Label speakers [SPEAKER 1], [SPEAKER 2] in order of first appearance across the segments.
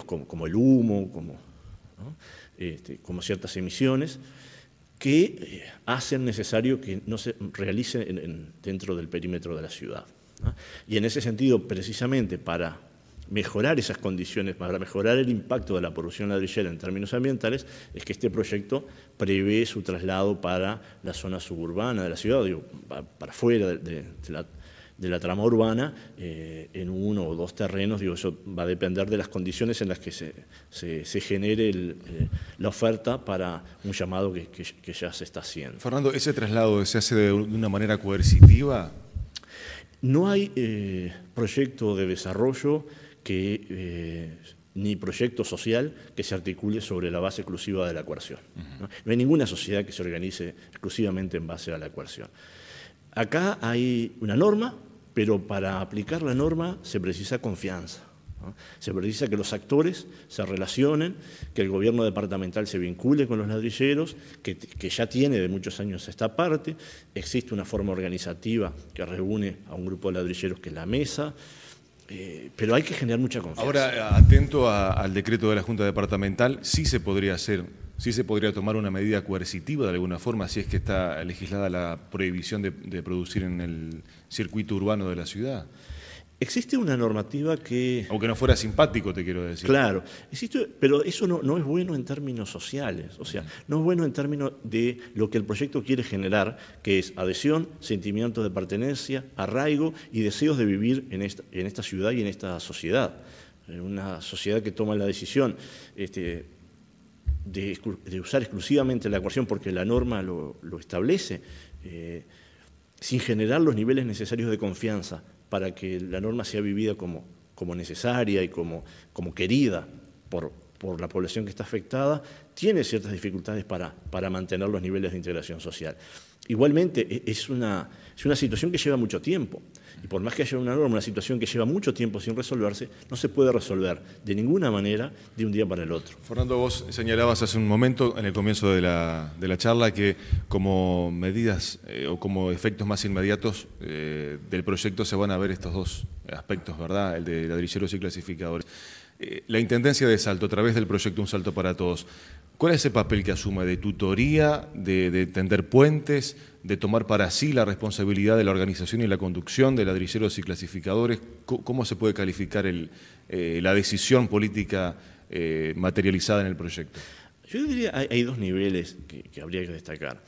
[SPEAKER 1] como el humo, ¿no? Como ciertas emisiones que hacen necesario que no se realice dentro del perímetro de la ciudad, ¿no? Y en ese sentido, precisamente para mejorar esas condiciones, para mejorar el impacto de la producción ladrillera en términos ambientales, es que este proyecto prevé su traslado para la zona suburbana de la ciudad, digo, para fuera de la trama urbana, en 1 o 2 terrenos. Digo, eso va a depender de las condiciones en las que se genere la oferta para un llamado que ya se está haciendo.
[SPEAKER 2] Fernando, ¿ese traslado se hace de una manera coercitiva?
[SPEAKER 1] No hay proyecto de desarrollo ni proyecto social que se articule sobre la base exclusiva de la coerción, ¿no? No hay ninguna sociedad que se organice exclusivamente en base a la coerción. Acá hay una norma, pero para aplicar la norma se precisa confianza, ¿no? Se precisa que los actores se relacionen, que el gobierno departamental se vincule con los ladrilleros, que ya tiene de muchos años esta parte. Existe una forma organizativa que reúne a un grupo de ladrilleros que es la mesa, pero hay que generar mucha confianza.
[SPEAKER 2] Ahora, atento al decreto de la Junta Departamental, sí se podría hacer. Sí se podría tomar una medida coercitiva de alguna forma, si es que está legislada la prohibición de producir en el circuito urbano de la ciudad.
[SPEAKER 1] Existe una normativa que...
[SPEAKER 2] Aunque no fuera simpático, te quiero decir.
[SPEAKER 1] Claro, existe, pero eso no es bueno en términos sociales, o sea, no es bueno en términos de lo que el proyecto quiere generar, que es adhesión, sentimientos de pertenencia, arraigo y deseos de vivir en esta ciudad y en esta sociedad. Una sociedad que toma la decisión de usar exclusivamente la coerción porque la norma lo establece, sin generar los niveles necesarios de confianza para que la norma sea vivida como necesaria y como querida por la población que está afectada, tiene ciertas dificultades para mantener los niveles de integración social. Igualmente, es una situación que lleva mucho tiempo. Y por más que haya una norma, una situación que lleva mucho tiempo sin resolverse, no se puede resolver de ninguna manera de un día para el otro.
[SPEAKER 2] Fernando, vos señalabas hace un momento, en el comienzo de la charla, que como medidas o como efectos más inmediatos del proyecto se van a ver estos 2 aspectos, ¿verdad? El de ladrilleros y clasificadores. La Intendencia de Salto, a través del proyecto Un Salto para Todos, ¿cuál es el papel que asume de tutoría, de tender puentes, de tomar para sí la responsabilidad de la organización y la conducción de ladrilleros y clasificadores? ¿Cómo se puede calificar la decisión política materializada en el proyecto?
[SPEAKER 1] Yo diría que hay 2 niveles que habría que destacar.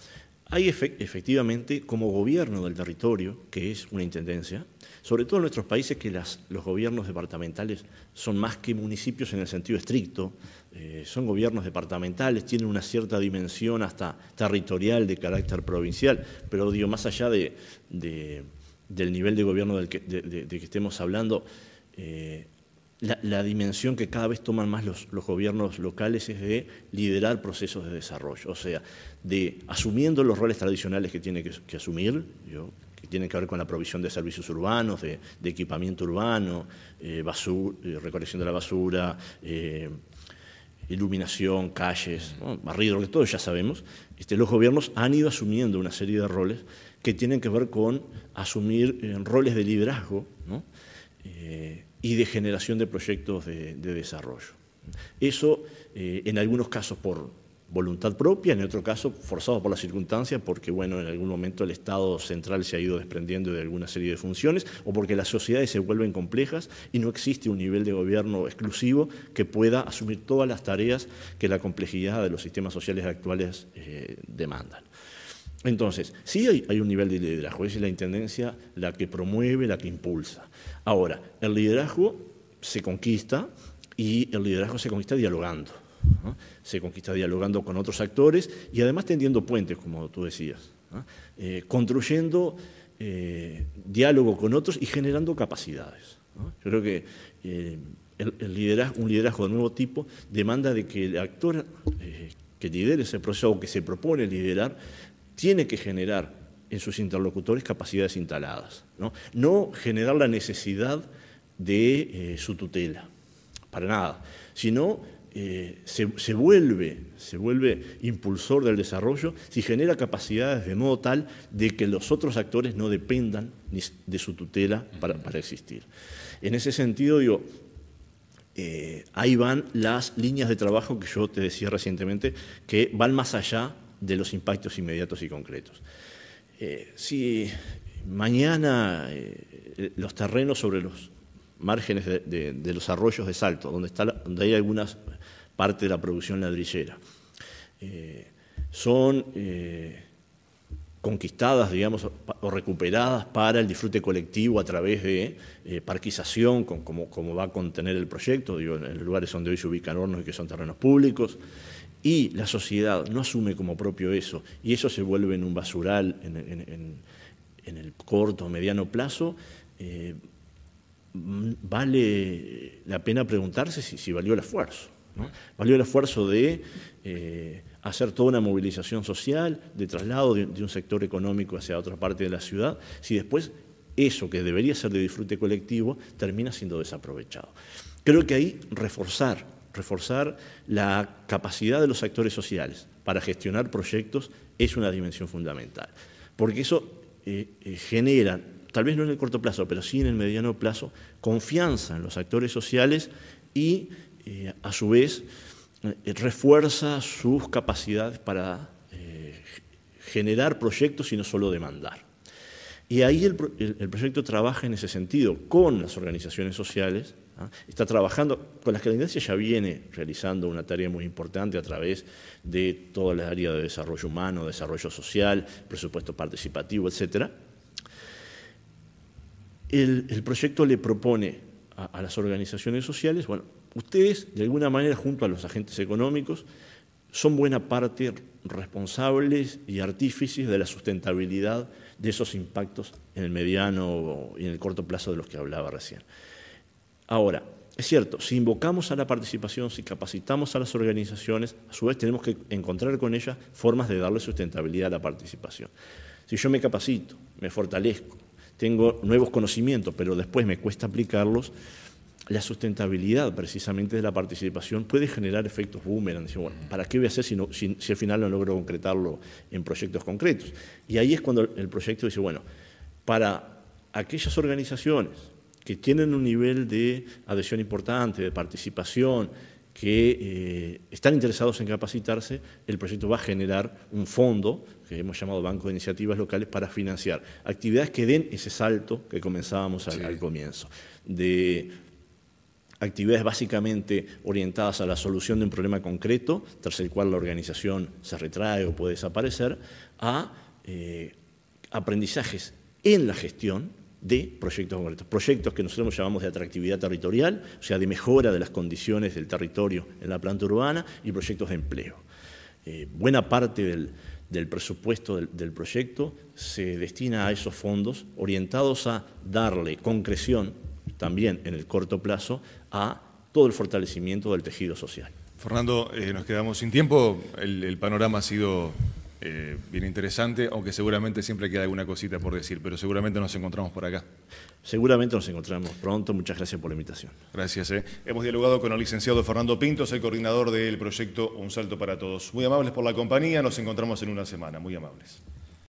[SPEAKER 1] Hay efectivamente como gobierno del territorio, que es una intendencia, sobre todo en nuestros países que los gobiernos departamentales son más que municipios en el sentido estricto, son gobiernos departamentales, tienen una cierta dimensión hasta territorial de carácter provincial, pero digo, más allá del nivel de gobierno de que estemos hablando, la dimensión que cada vez toman más los gobiernos locales es de liderar procesos de desarrollo, o sea, de asumiendo los roles tradicionales que tiene que asumir, que tienen que ver con la provisión de servicios urbanos, de equipamiento urbano, recolección de la basura, iluminación, calles, ¿no? Barrido, que todos ya sabemos. Los gobiernos han ido asumiendo una serie de roles que tienen que ver con asumir roles de liderazgo, ¿no? Y de generación de proyectos de desarrollo. Eso, en algunos casos por voluntad propia, en otro caso forzado por las circunstancias, porque bueno, en algún momento el Estado central se ha ido desprendiendo de alguna serie de funciones, o porque las sociedades se vuelven complejas y no existe un nivel de gobierno exclusivo que pueda asumir todas las tareas que la complejidad de los sistemas sociales actuales demandan. Entonces, sí hay un nivel de liderazgo, es la intendencia la que promueve, la que impulsa. Ahora, el liderazgo se conquista y el liderazgo se conquista dialogando, ¿no? Se conquista dialogando con otros actores y además tendiendo puentes, como tú decías, ¿no? Construyendo diálogo con otros y generando capacidades, ¿no? Yo creo que un liderazgo de nuevo tipo demanda de que el actor que lidere ese proceso o que se propone liderar tiene que generar en sus interlocutores capacidades instaladas, no generar la necesidad de su tutela, para nada, sino se vuelve impulsor del desarrollo si genera capacidades de modo tal de que los otros actores no dependan de su tutela para existir. En ese sentido, digo, ahí van las líneas de trabajo que yo te decía recientemente, que van más allá de los impactos inmediatos y concretos. Si mañana los terrenos sobre los márgenes de los arroyos de Salto, donde hay algunas partes de la producción ladrillera, son conquistadas, digamos, o recuperadas para el disfrute colectivo a través de parquización, como va a contener el proyecto, digo, en lugares donde hoy se ubican hornos y que son terrenos públicos, y la sociedad no asume como propio eso, y eso se vuelve en un basural en el corto o mediano plazo, vale la pena preguntarse si valió el esfuerzo, ¿no? Valió el esfuerzo de hacer toda una movilización social, de traslado de un sector económico hacia otra parte de la ciudad, si después eso que debería ser de disfrute colectivo termina siendo desaprovechado. Creo que ahí reforzar la capacidad de los actores sociales para gestionar proyectos es una dimensión fundamental, porque eso genera, tal vez no en el corto plazo, pero sí en el mediano plazo, confianza en los actores sociales y, a su vez, refuerza sus capacidades para generar proyectos y no solo demandar. Y ahí el proyecto trabaja en ese sentido con las organizaciones sociales, ¿ah? Está trabajando, con las que la Intendencia ya viene realizando una tarea muy importante a través de toda la área de desarrollo humano, desarrollo social, presupuesto participativo, etc. El proyecto le propone a las organizaciones sociales, bueno, ustedes, de alguna manera, junto a los agentes económicos, son buena parte responsables y artífices de la sustentabilidad de esos impactos en el mediano y en el corto plazo de los que hablaba recién. Ahora, es cierto, si invocamos a la participación, si capacitamos a las organizaciones, a su vez tenemos que encontrar con ellas formas de darle sustentabilidad a la participación. Si yo me capacito, me fortalezco, tengo nuevos conocimientos, pero después me cuesta aplicarlos, la sustentabilidad precisamente de la participación puede generar efectos boomerang. Dice, bueno, ¿para qué voy a hacer si al final no logro concretarlo en proyectos concretos? Y ahí es cuando el proyecto dice, bueno, para aquellas organizaciones que tienen un nivel de adhesión importante, de participación, que están interesados en capacitarse, el proyecto va a generar un fondo, que hemos llamado Banco de Iniciativas Locales, para financiar actividades que den ese salto que comenzábamos al comienzo, de actividades básicamente orientadas a la solución de un problema concreto, tras el cual la organización se retrae o puede desaparecer, a aprendizajes en la gestión de proyectos concretos. Proyectos que nosotros llamamos de atractividad territorial, o sea, de mejora de las condiciones del territorio en la planta urbana, y proyectos de empleo. Buena parte del presupuesto del proyecto se destina a esos fondos orientados a darle concreción también en el corto plazo a todo el fortalecimiento del tejido social.
[SPEAKER 2] Fernando, nos quedamos sin tiempo, el panorama ha sido bien interesante, aunque seguramente siempre queda alguna cosita por decir, pero seguramente nos encontramos por acá.
[SPEAKER 1] Seguramente nos encontramos pronto, muchas gracias por la invitación.
[SPEAKER 2] Gracias. Hemos dialogado con el licenciado Fernando Pintos, el coordinador del proyecto Un Salto para Todos. Muy amables por la compañía, nos encontramos en una semana, muy amables.